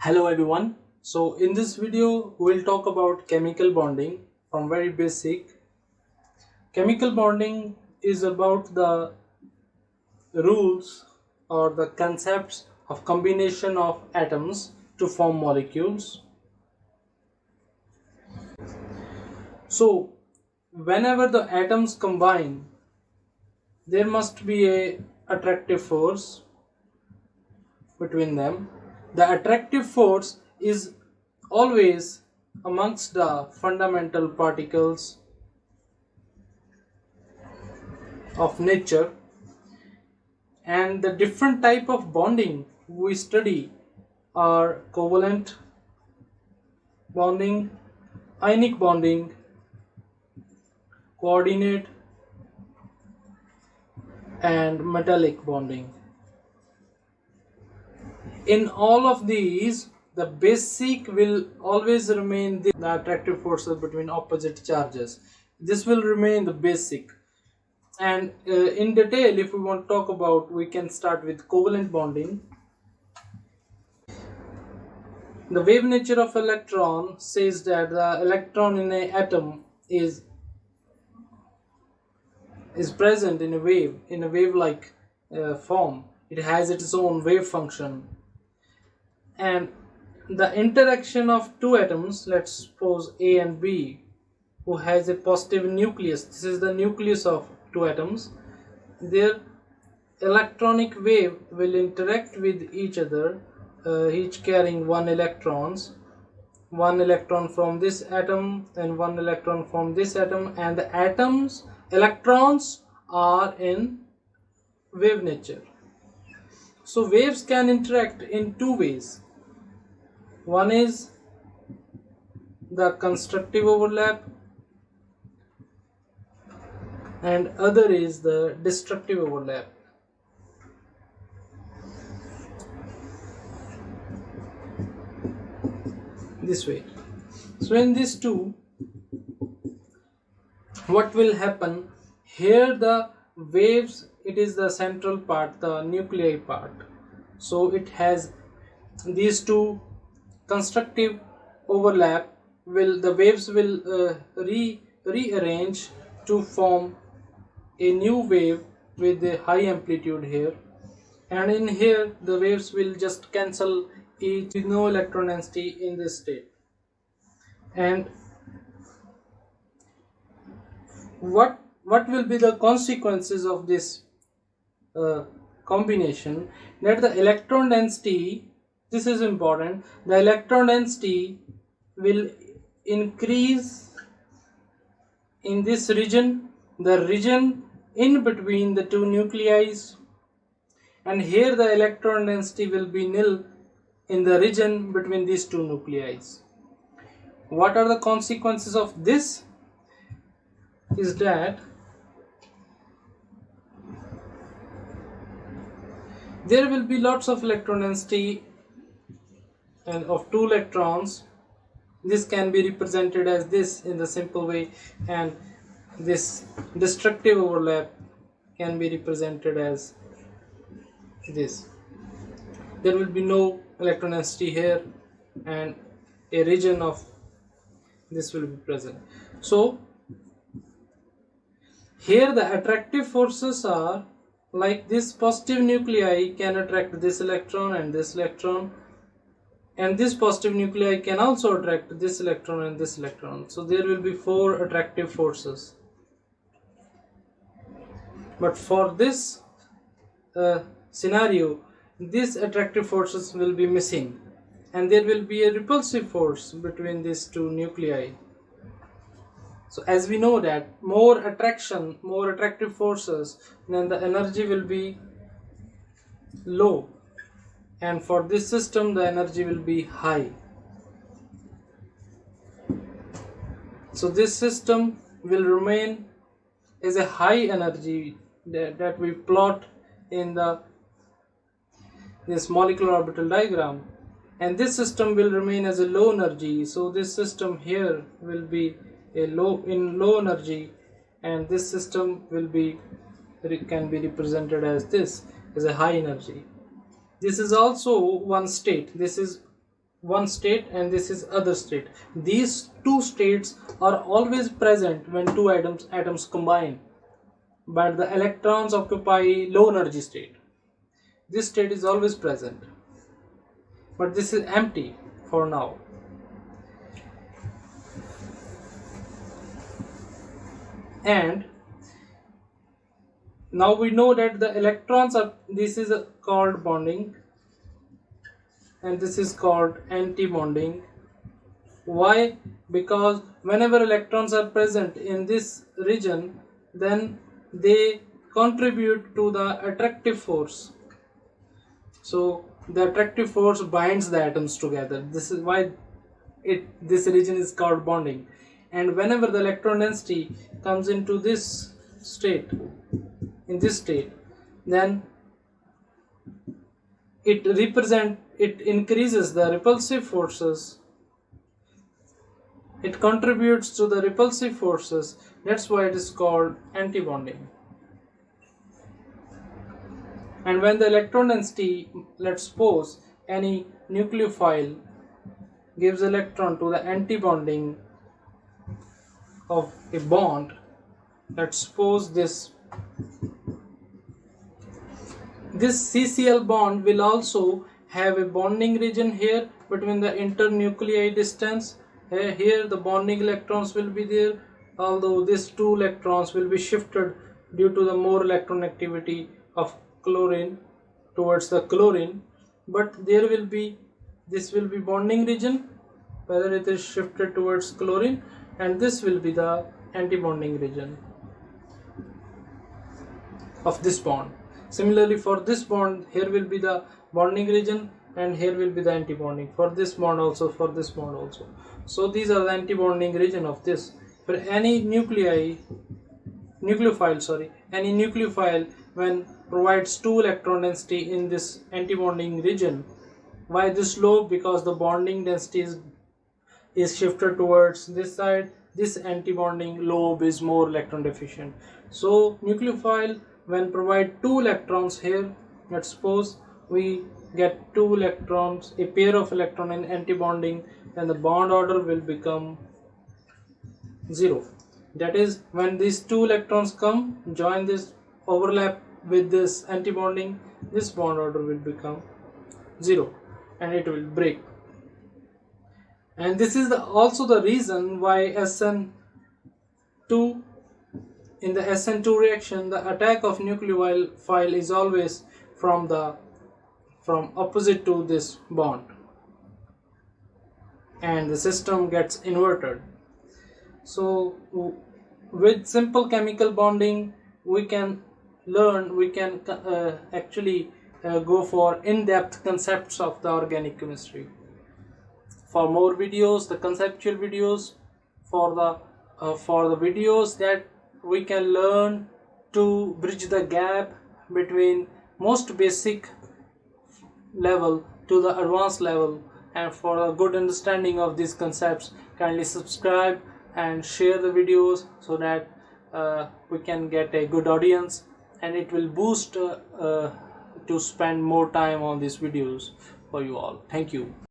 Hello everyone. So in this video we'll talk about chemical bonding from very basic. Chemical bonding is about the rules or the concepts of combination of atoms to form molecules. So whenever the atoms combine, there must be a attractive force between them. The attractive force is always amongst the fundamental particles of nature, and the different type of bonding we study are covalent bonding, ionic bonding, coordinate, and metallic bonding. In all of these, the basic will always remain the attractive forces between opposite charges. This will remain the basic. And in detail, if we want to talk about, we can start with covalent bonding. The wave nature of electron says that the electron in an atom is present in a wave-like form. It has its own wave function. And the interaction of two atoms, let's suppose A and B, who has a positive nucleus, this is the nucleus of two atoms, their electronic wave will interact with each other, each carrying one electron from this atom and one electron from this atom, and the atoms electrons are in wave nature. So waves can interact in two ways. One is the constructive overlap and other is the destructive overlap. This way. So in these two, what will happen here? The waves, it is the central part, the nuclei part. So it has these two constructive overlap. The waves will rearrange to form a new wave with a high amplitude here, and in here the waves will just cancel each with no electron density in this state. And what will be the consequences of this combination? That the electron density, this is important, the electron density will increase in this region, the region in between the two nuclei, and here the electron density will be nil in the region between these two nuclei. What are the consequences of this? Is that there will be lots of electron density and of two electrons. This can be represented as this in the simple way, and this destructive overlap can be represented as this. There will be no electron density here and a region of this will be present. So here the attractive forces are like this: positive nuclei can attract this electron and this electron, and this positive nuclei can also attract this electron and this electron. So there will be four attractive forces. But for this scenario, these attractive forces will be missing, and there will be a repulsive force between these two nuclei. So as we know that more attraction, more attractive forces, then the energy will be low, and for this system the energy will be high. So this system will remain as a high energy that we plot in this molecular orbital diagram, and this system will remain as a low energy. So this system here will be low energy, and this system can be represented as a high energy. This is also one state. This is one state and this is other state. These two states are always present when two atoms combine, but the electrons occupy low energy state. This state is always present, but this is empty for now. And now we know that the electrons are, this is called bonding and this is called anti-bonding. Why? Because whenever electrons are present in this region, then they contribute to the attractive force. So the attractive force binds the atoms together. This is why this region is called bonding. And whenever the electron density comes into this state, then it increases the repulsive forces. It contributes to the repulsive forces. That's why it is called anti-bonding. And when the electron density, let's suppose any nucleophile gives electron to the anti-bonding of a bond, let's suppose this CCl bond will also have a bonding region here between the internuclei distance. Here the bonding electrons will be there, although these two electrons will be shifted due to the more electron activity of chlorine towards the chlorine, but this will be bonding region, whether it is shifted towards chlorine, and this will be the anti-bonding region of this bond. Similarly, for this bond, here will be the bonding region and here will be the anti-bonding, for this bond also, for this bond also. So these are the anti-bonding region of this. For any nucleophile when provides 2 electron density in this anti-bonding region. Why this low? Because the bonding density is shifted towards this side. This anti-bonding lobe is more electron deficient. So nucleophile when provide 2 electrons here, let's suppose we get 2 electrons, a pair of electron in anti-bonding, then the bond order will become 0. That is, when these 2 electrons come, join this, overlap with this anti-bonding, this bond order will become 0 and it will break. And this is also the reason why SN2, in the SN2 reaction, the attack of nucleophile is always from opposite to this bond, and the system gets inverted. So with simple chemical bonding we can actually go for in-depth concepts of the organic chemistry. For more videos, the conceptual videos, for the videos that we can learn to bridge the gap between most basic level to the advanced level, and for a good understanding of these concepts, kindly subscribe and share the videos so that we can get a good audience, and it will boost to spend more time on these videos for you all. Thank you.